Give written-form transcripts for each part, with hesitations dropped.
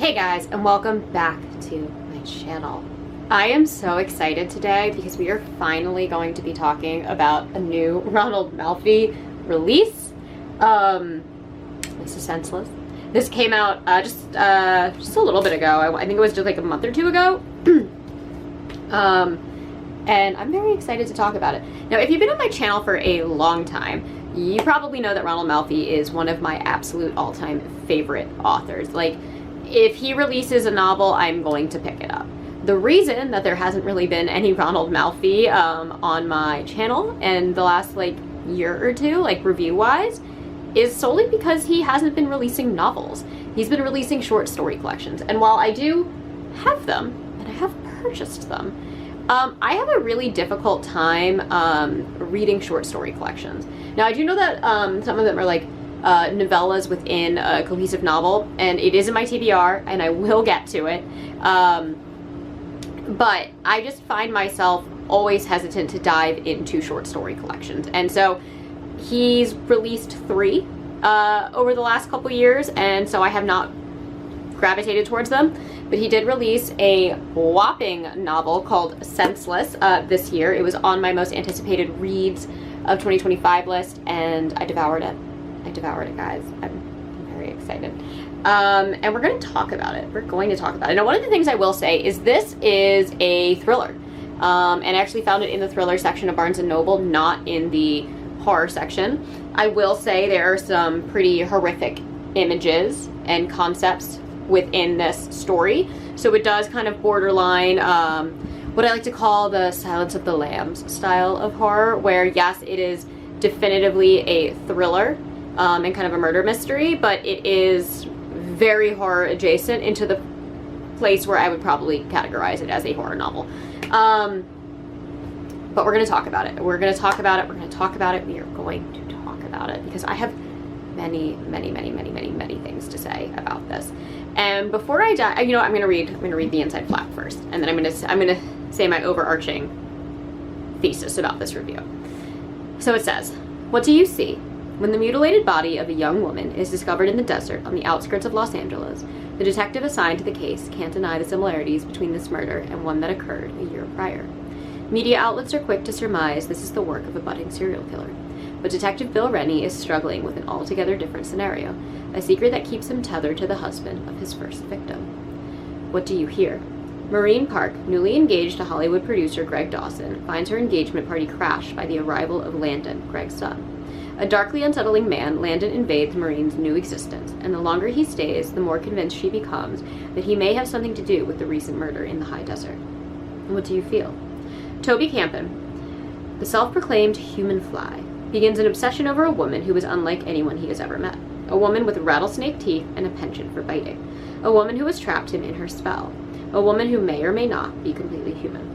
Hey guys, and welcome back to my channel. I am so excited today because we are finally going to be talking about a new Ronald Malfi release. This is Senseless. This came out just a little bit ago. I think it was just like a month or two ago. And I'm very excited to talk about it. Now, if you've been on my channel for a long time, you probably know that Ronald Malfi is one of my absolute all-time favorite authors. Like, if he releases a novel, I'm going to pick it up. The reason that there hasn't really been any Ronald Malfi on my channel in the last like year or two, like review-wise, is solely because he hasn't been releasing novels. He's been releasing short story collections. And while I do have them, and I have purchased them, I have a really difficult time reading short story collections. Now, I do know that some of them are like novellas within a cohesive novel, and it is in my TBR, and I will get to it. But I just find myself always hesitant to dive into short story collections. And so he's released 3 over the last couple years, and so I have not gravitated towards them. But he did release a whopping novel called Senseless this year. It was on my most anticipated reads of 2025 list, and I devoured it. I devoured it, guys. I'm very excited. And we're going to talk about it. We're going to talk about it. Now, one of the things I will say is this is a thriller. And I actually found it in the thriller section of Barnes & Noble, not in the horror section. I will say there are some pretty horrific images and concepts within this story. So it does kind of borderline what I like to call the Silence of the Lambs style of horror, where yes, it is definitively a thriller and kind of a murder mystery, but it is very horror adjacent into the place where I would probably categorize it as a horror novel. But we're going to talk about it. We're going to talk about it. We're going to talk about it. We are going to talk about it because I have many things to say about this. And before I die, you know, I'm going to read the inside flap first, and then I'm going to say my overarching thesis about this review. So it says, "What do you see? When the mutilated body of a young woman is discovered in the desert on the outskirts of Los Angeles, the detective assigned to the case can't deny the similarities between this murder and one that occurred a year prior. Media outlets are quick to surmise this is the work of a budding serial killer. But Detective Bill Rennie is struggling with an altogether different scenario, a secret that keeps him tethered to the husband of his first victim. What do you hear? Maureen Park, newly engaged to Hollywood producer Greg Dawson, finds her engagement party crashed by the arrival of Landon, Greg's son. A darkly unsettling man, Landon invades Maureen's new existence, and the longer he stays, the more convinced she becomes that he may have something to do with the recent murder in the high desert. What do you feel? Toby Campen, the self-proclaimed human fly, begins an obsession over a woman who is unlike anyone he has ever met. A woman with rattlesnake teeth and a penchant for biting. A woman who has trapped him in her spell. A woman who may or may not be completely human.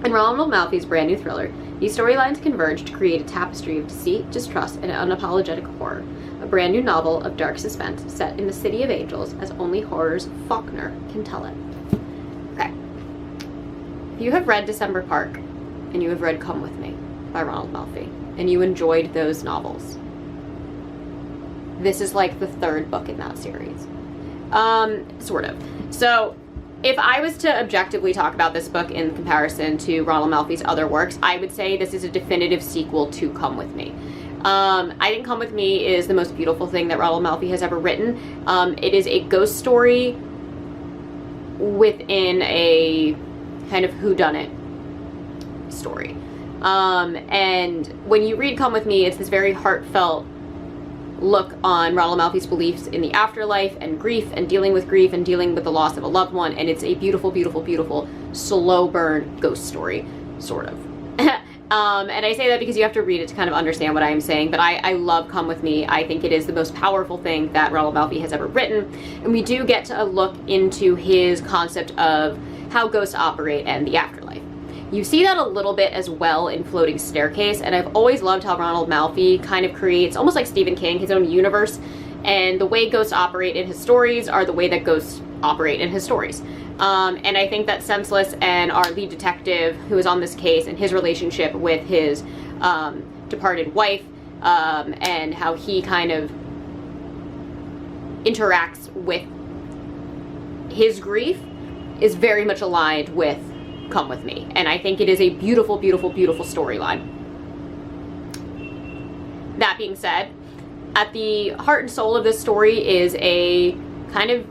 In Ronald Malfi's brand new thriller, these storylines converge to create a tapestry of deceit, distrust, and unapologetic horror. A brand new novel of dark suspense set in the City of Angels as only horror's Faulkner can tell it." Okay. If you have read December Park, and you have read Come With Me by Ronald Malfi, and you enjoyed those novels, this is like the 3rd book in that series. Sort of. So, if I was to objectively talk about this book in comparison to Ronald Malfi's other works, I would say this is a definitive sequel to Come With Me. I think Come With Me is the most beautiful thing that Ronald Malfi has ever written. It is a ghost story within a kind of whodunit story. And when you read Come With Me, it's this very heartfelt look on Ronald Malfi's beliefs in the afterlife and grief and dealing with the loss of a loved one, and it's a beautiful, beautiful, beautiful slow burn ghost story, sort of. And I say that because you have to read it to kind of understand what I am saying, but I love Come With Me. I think it is the most powerful thing that Ronald Malfi has ever written, and we do get to look into his concept of how ghosts operate and the afterlife. You see that a little bit as well in Floating Staircase, and I've always loved how Ronald Malfi kind of creates, almost like Stephen King, his own universe, and the way ghosts operate in his stories are the way that ghosts operate in his stories. And I think that Senseless and our lead detective who is on this case and his relationship with his departed wife and how he kind of interacts with his grief is very much aligned with Come With Me. And I think it is a beautiful, beautiful, beautiful storyline. That being said, at the heart and soul of this story is a kind of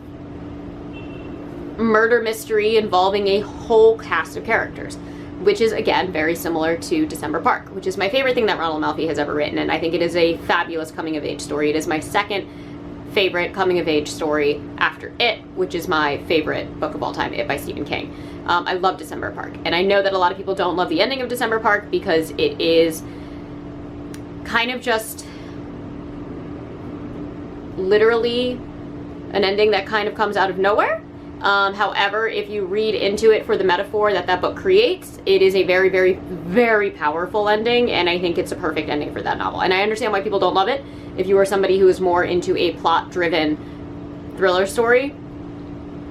murder mystery involving a whole cast of characters, which is, again, very similar to December Park, which is my favorite thing that Ronald Malfi has ever written, and I think it is a fabulous coming-of-age story. It is my second favorite coming-of-age story after It, which is my favorite book of all time, It by Stephen King. I love December Park, and I know that a lot of people don't love the ending of December Park because it is kind of just literally an ending that kind of comes out of nowhere. However, if you read into it for the metaphor that that book creates, it is a very, very, very powerful ending, and I think it's a perfect ending for that novel. And I understand why people don't love it. If you are somebody who is more into a plot-driven thriller story,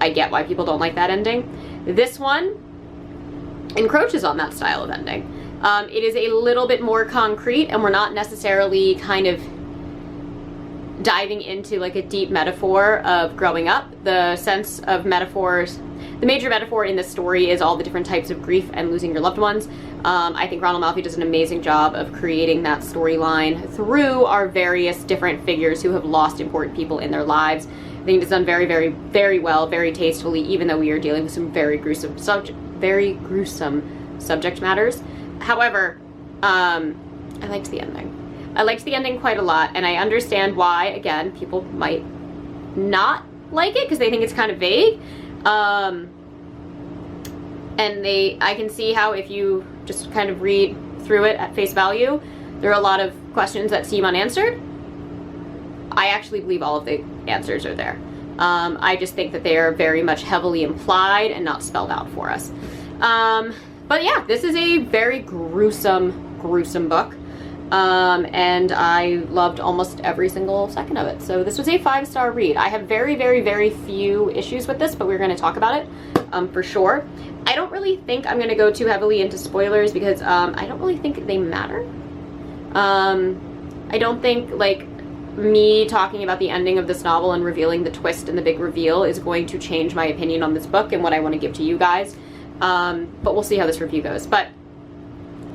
I get why people don't like that ending. This one encroaches on that style of ending. It is a little bit more concrete, and we're not necessarily kind of diving into like a deep metaphor of growing up. The sense of metaphors, the major metaphor in this story is all the different types of grief and losing your loved ones. I think Ronald Malfi does an amazing job of creating that storyline through our various different figures who have lost important people in their lives. I think it's done very, very, very well, very tastefully, even though we are dealing with some very gruesome subject matters. However, I liked the ending. I liked the ending quite a lot, and I understand why, again, people might not like it because they think it's kind of vague. And I can see how if you just kind of read through it at face value, there are a lot of questions that seem unanswered. I actually believe all of the answers are there. I just think that they are very much heavily implied and not spelled out for us. But yeah, this is a very gruesome, gruesome book. And I loved almost every single second of it. So this was a 5-star read. I have very, very, very few issues with this, but we're going to talk about it for sure. I don't really think I'm going to go too heavily into spoilers because I don't really think they matter. I don't think, like, me talking about the ending of this novel and revealing the twist and the big reveal is going to change my opinion on this book and what I want to give to you guys. But we'll see how this review goes. But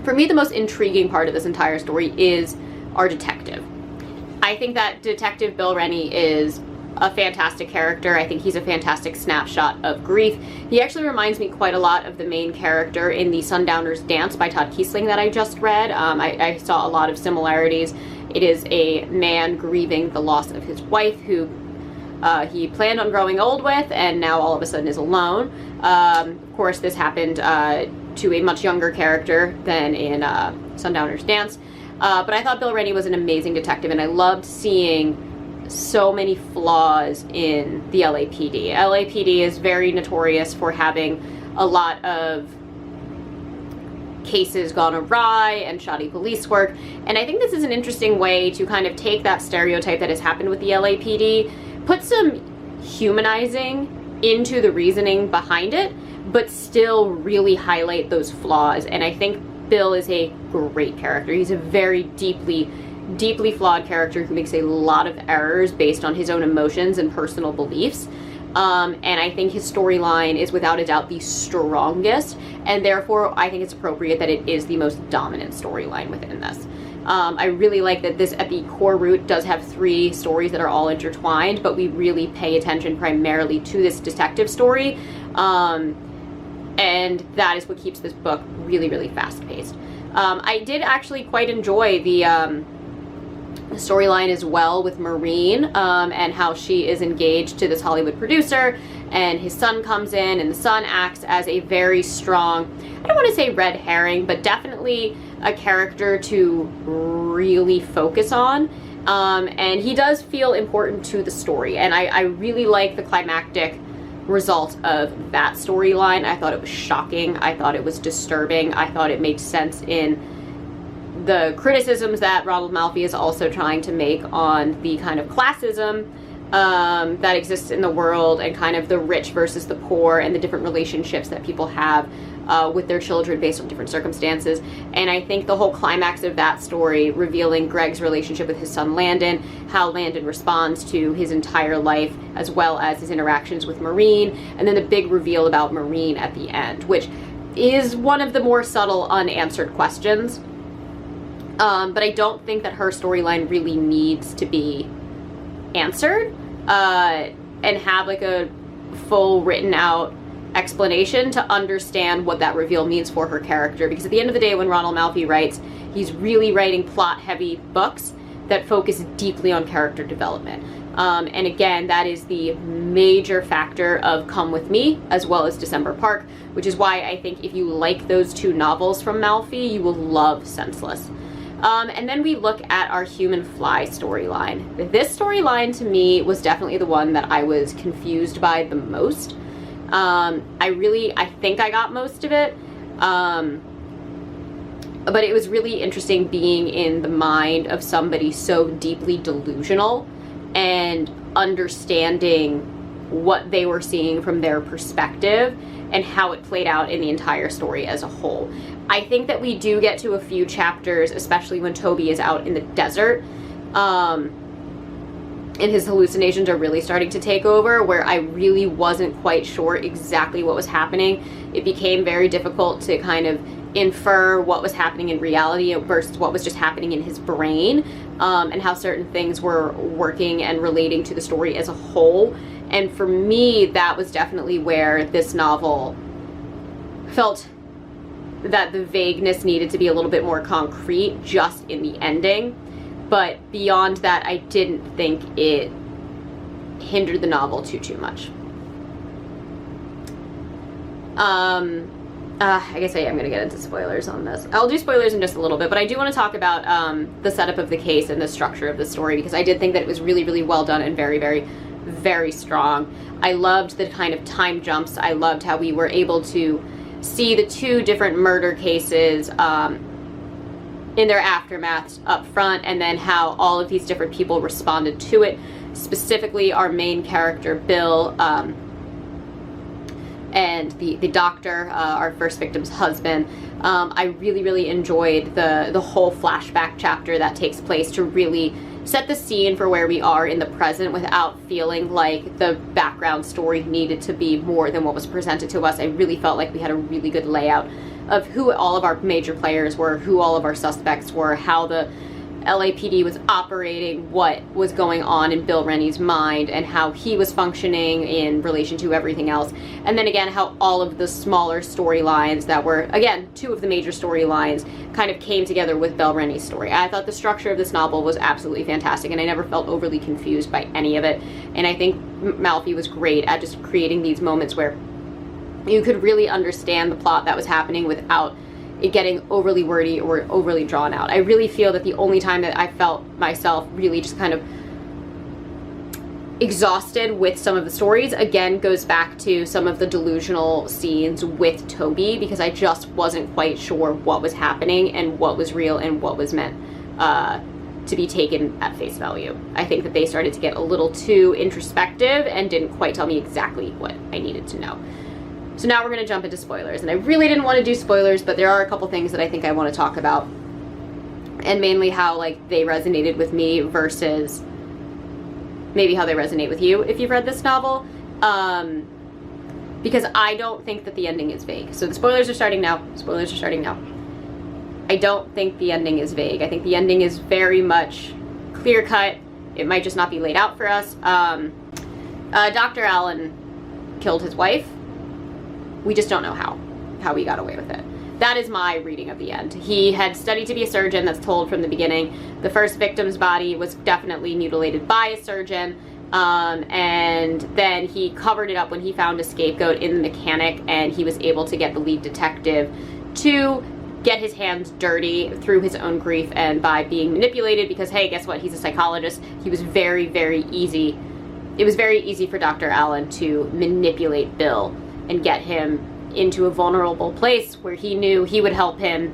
for me, the most intriguing part of this entire story is our detective. I think that Detective Bill Rennie is a fantastic character. I think he's a fantastic snapshot of grief. He actually reminds me quite a lot of the main character in The Sundowner's Dance by Todd Kiesling that I just read. I saw a lot of similarities. It is a man grieving the loss of his wife who he planned on growing old with and now all of a sudden is alone. Of course, this happened to a much younger character than in Sundowner's Dance. But I thought Bill Rennie was an amazing detective, and I loved seeing so many flaws in the LAPD. LAPD is very notorious for having a lot of cases gone awry and shoddy police work, and I think this is an interesting way to kind of take that stereotype that has happened with the LAPD, put some humanizing into the reasoning behind it, but still really highlight those flaws. And I think Bill is a great character. He's a very deeply, deeply flawed character who makes a lot of errors based on his own emotions and personal beliefs. And I think his storyline is without a doubt the strongest, and therefore I think it's appropriate that it is the most dominant storyline within this. I really like that this, at the core root, does have 3 stories that are all intertwined, but we really pay attention primarily to this detective story. And that is what keeps this book really, really fast-paced. I did actually quite enjoy the storyline as well with Maureen, and how she is engaged to this Hollywood producer, and his son comes in, and the son acts as a very strong, I don't want to say red herring, but definitely a character to really focus on. And he does feel important to the story, and I really like the climactic result of that storyline. I thought it was shocking. I thought it was disturbing. I thought it made sense in the criticisms that Ronald Malfi is also trying to make on the kind of classism that exists in the world, and kind of the rich versus the poor, and the different relationships that people have with their children based on different circumstances. And I think the whole climax of that story, revealing Greg's relationship with his son Landon, how Landon responds to his entire life, as well as his interactions with Maureen, and then the big reveal about Maureen at the end, which is one of the more subtle unanswered questions. But I don't think that her storyline really needs to be answered and have like a full written out explanation to understand what that reveal means for her character, because at the end of the day, when Ronald Malfi writes, he's really writing plot heavy books that focus deeply on character development, and again, that is the major factor of Come With Me as well as December Park, which is why I think if you like those two novels from Malfi, you will love Senseless. And then we look at our Human Fly storyline. This storyline to me was definitely the one that I was confused by the most. I think I got most of it. But it was really interesting being in the mind of somebody so deeply delusional and understanding what they were seeing from their perspective and how it played out in the entire story as a whole. I think that we do get to a few chapters, especially when Toby is out in the desert, and his hallucinations are really starting to take over, where I really wasn't quite sure exactly what was happening. It became very difficult to kind of infer what was happening in reality versus what was just happening in his brain, and how certain things were working and relating to the story as a whole. And for me, that was definitely where this novel felt that the vagueness needed to be a little bit more concrete just in the ending. But beyond that, I didn't think it hindered the novel too much. I guess I am going to get into spoilers on this. I'll do spoilers in just a little bit, but I do want to talk about the setup of the case and the structure of the story, because I did think that it was really, really well done and very, very, very strong. I loved the kind of time jumps. I loved how we were able to see the two different murder cases in their aftermaths up front, and then how all of these different people responded to it. Specifically, our main character, Bill, and the doctor, our first victim's husband. I really, really enjoyed the whole flashback chapter that takes place to really set the scene for where we are in the present without feeling like the background story needed to be more than what was presented to us. I really felt like we had a really good layout of who all of our major players were, who all of our suspects were, how the LAPD was operating, what was going on in Bill Rennie's mind, and how he was functioning in relation to everything else. And then again, how all of the smaller storylines that were, again, two of the major storylines kind of came together with Bill Rennie's story. I thought the structure of this novel was absolutely fantastic, and I never felt overly confused by any of it. And I think Malfi was great at just creating these moments where you could really understand the plot that was happening without it getting overly wordy or overly drawn out. I really feel that the only time that I felt myself really just kind of exhausted with some of the stories, again, goes back to some of the delusional scenes with Toby, because I just wasn't quite sure what was happening and what was real and what was meant to be taken at face value. I think that they started to get a little too introspective and didn't quite tell me exactly what I needed to know. So now we're going to jump into spoilers, and I really didn't want to do spoilers, but there are a couple things that I think I want to talk about, and mainly how like they resonated with me versus maybe how they resonate with you if you've read this novel, because I don't think that the ending is vague. So the spoilers are starting now. Spoilers are starting now. I don't think the ending is vague. I think the ending is very much clear-cut. It might just not be laid out for us. Dr. Allen killed his wife. We just don't know how he got away with it. That is my reading of the end. He had studied to be a surgeon, that's told from the beginning. The first victim's body was definitely mutilated by a surgeon, and then he covered it up when he found a scapegoat in the mechanic, and he was able to get the lead detective to get his hands dirty through his own grief and by being manipulated, because hey, guess what? He's a psychologist. He was very, very easy. It was very easy for Dr. Allen to manipulate Bill and get him into a vulnerable place where he knew he would help him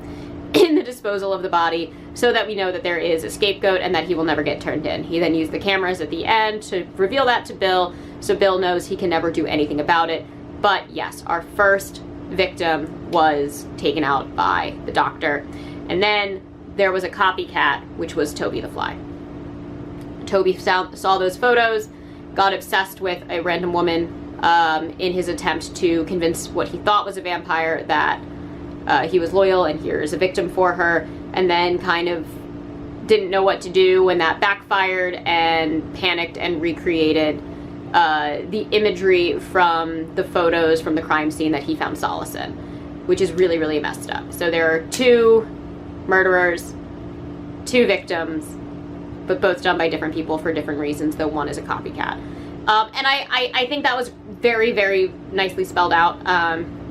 in the disposal of the body, so that we know that there is a scapegoat and that he will never get turned in. He then used the cameras at the end to reveal that to Bill, so Bill knows he can never do anything about it. But yes, our first victim was taken out by the doctor. And then there was a copycat, which was Toby the Fly. Toby saw those photos, got obsessed with a random woman in his attempt to convince what he thought was a vampire that he was loyal and here's a victim for her, and then kind of didn't know what to do when that backfired and panicked and recreated the imagery from the photos from the crime scene that he found solace in, which is really, really messed up. So there are 2 murderers, 2 victims, but both done by different people for different reasons, though one is a copycat. And I think that was very, very nicely spelled out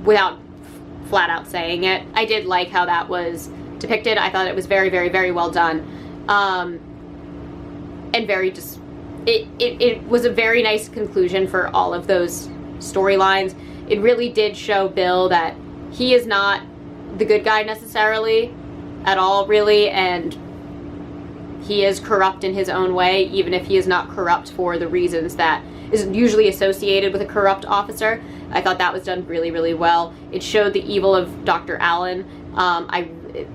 without flat out saying it. I did like how that was depicted. I thought it was very, very, very well done. And very just, it was a very nice conclusion for all of those storylines. It really did show Bill that he is not the good guy necessarily at all, really, and he is corrupt in his own way, even if he is not corrupt for the reasons that is usually associated with a corrupt officer. I thought that was done really, really well. It showed the evil of Dr. Allen.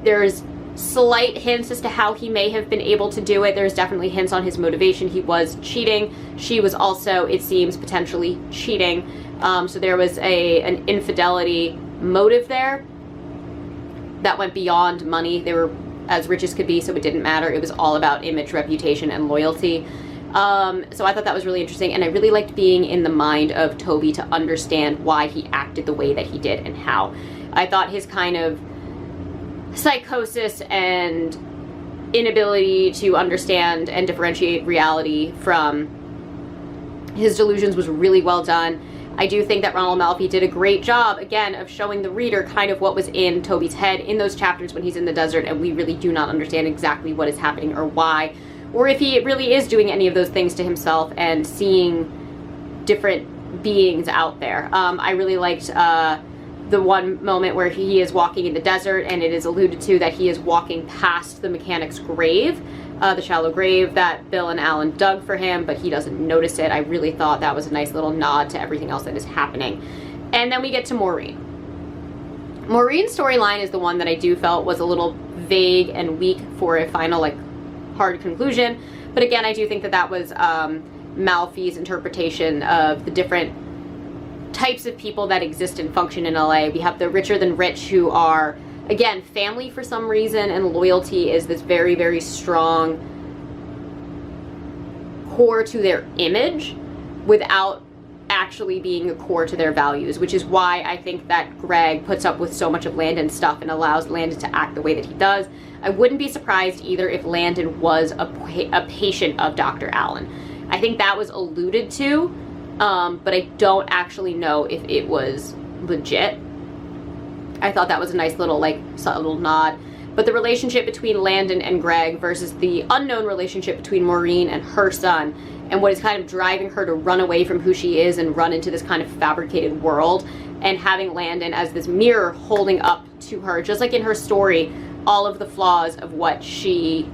There's slight hints as to how he may have been able to do it. There's definitely hints on his motivation. He was cheating. She was also, it seems, potentially cheating. So there was an infidelity motive there that went beyond money. They were as rich as could be, so it didn't matter. It was all about image, reputation, and loyalty. So I thought that was really interesting, and I really liked being in the mind of Toby to understand why he acted the way that he did and how. I thought his kind of psychosis and inability to understand and differentiate reality from his delusions was really well done. I do think that Ronald Malfi did a great job, again, of showing the reader kind of what was in Toby's head in those chapters when he's in the desert and we really do not understand exactly what is happening or why, or if he really is doing any of those things to himself and seeing different beings out there. I really liked the one moment where he is walking in the desert, and it is alluded to that he is walking past the mechanic's grave, the shallow grave that Bill and Alan dug for him, but he doesn't notice it. I really thought that was a nice little nod to everything else that is happening. And then we get to Maureen. Maureen's storyline is the one that I do felt was a little vague and weak for a final, like, hard conclusion. But again, I do think that that was Malfi's interpretation of the different types of people that exist and function in LA. We have the richer than rich who are, again, family for some reason, and loyalty is this very, very strong core to their image without actually being a core to their values, which is why I think that Greg puts up with so much of Landon's stuff and allows Landon to act the way that he does. I wouldn't be surprised either if Landon was a patient of Dr. Allen. I think that was alluded to, but I don't actually know if it was legit. I thought that was a nice little, like, subtle nod. But the relationship between Landon and Greg versus the unknown relationship between Maureen and her son, and what is kind of driving her to run away from who she is and run into this kind of fabricated world, and having Landon as this mirror holding up to her, just like in her story, all of the flaws of what she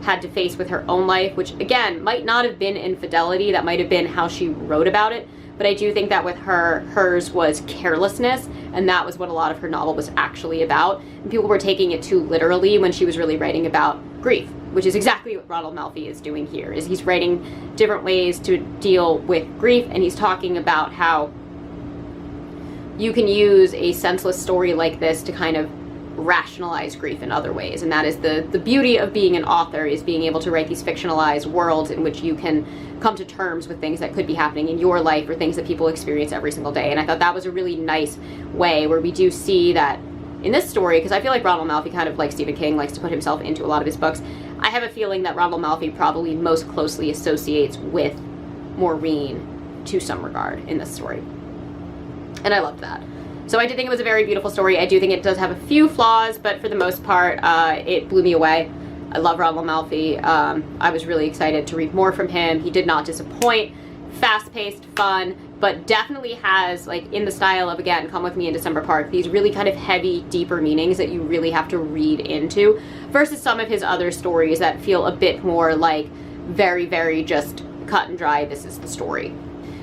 had to face with her own life, which again might not have been infidelity, that might have been how she wrote about it, but I do think that with her, hers was carelessness, and that was what a lot of her novel was actually about. And people were taking it too literally when she was really writing about grief, which is exactly what Ronald Malfi is doing here, is he's writing different ways to deal with grief, and he's talking about how you can use a senseless story like this to kind of rationalize grief in other ways. And that is the beauty of being an author, is being able to write these fictionalized worlds in which you can come to terms with things that could be happening in your life or things that people experience every single day. And I thought that was a really nice way where we do see that in this story, because I feel like Ronald Malfi, kind of like Stephen King, likes to put himself into a lot of his books. I have a feeling that Ronald Malfi probably most closely associates with Maureen to some regard in this story. And I loved that. So I did think it was a very beautiful story. I do think it does have a few flaws, but for the most part, it blew me away. I love Ronald Malfi. I was really excited to read more from him. He did not disappoint. Fast-paced, fun, but definitely has, like, in the style of, again, Come With Me in December Park, these really kind of heavy, deeper meanings that you really have to read into, versus some of his other stories that feel a bit more like very, very just cut and dry, this is the story.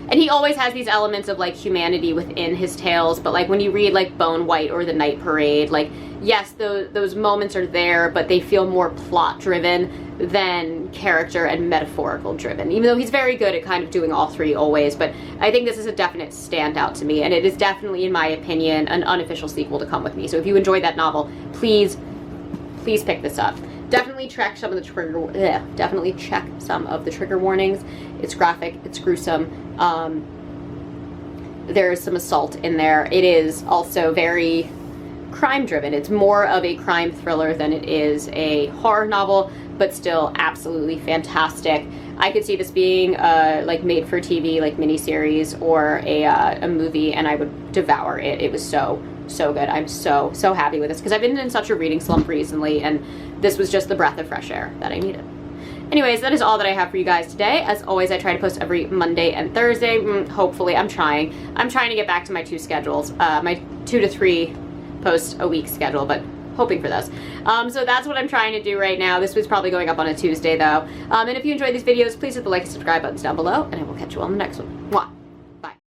and he always has these elements of like humanity within his tales, but like when you read like Bone White or The Night Parade, like yes, those moments are there, but they feel more plot driven than character and metaphorical driven, even though he's very good at kind of doing all three always. But I think this is a definite standout to me, and it is definitely, in my opinion, an unofficial sequel to come with me. So if you enjoyed that novel, please pick this up. Definitely check some of the trigger warnings. It's graphic, it's gruesome. There's some assault in there. It is also very crime driven. It's more of a crime thriller than it is a horror novel, but still absolutely fantastic. I could see this being like made for TV, like miniseries or a movie, and I would devour it. It was so good. I'm so happy with this because I've been in such a reading slump recently, and this was just the breath of fresh air that I needed. Anyways, that is all that I have for you guys today. As always, I try to post every Monday and Thursday. Hopefully, I'm trying to get back to my 2 schedules, my 2 to 3 post a week schedule, but hoping for this. So that's what I'm trying to do right now. This was probably going up on a Tuesday though. And if you enjoyed these videos, please hit the like and subscribe buttons down below, and I will catch you on the next one. Mwah.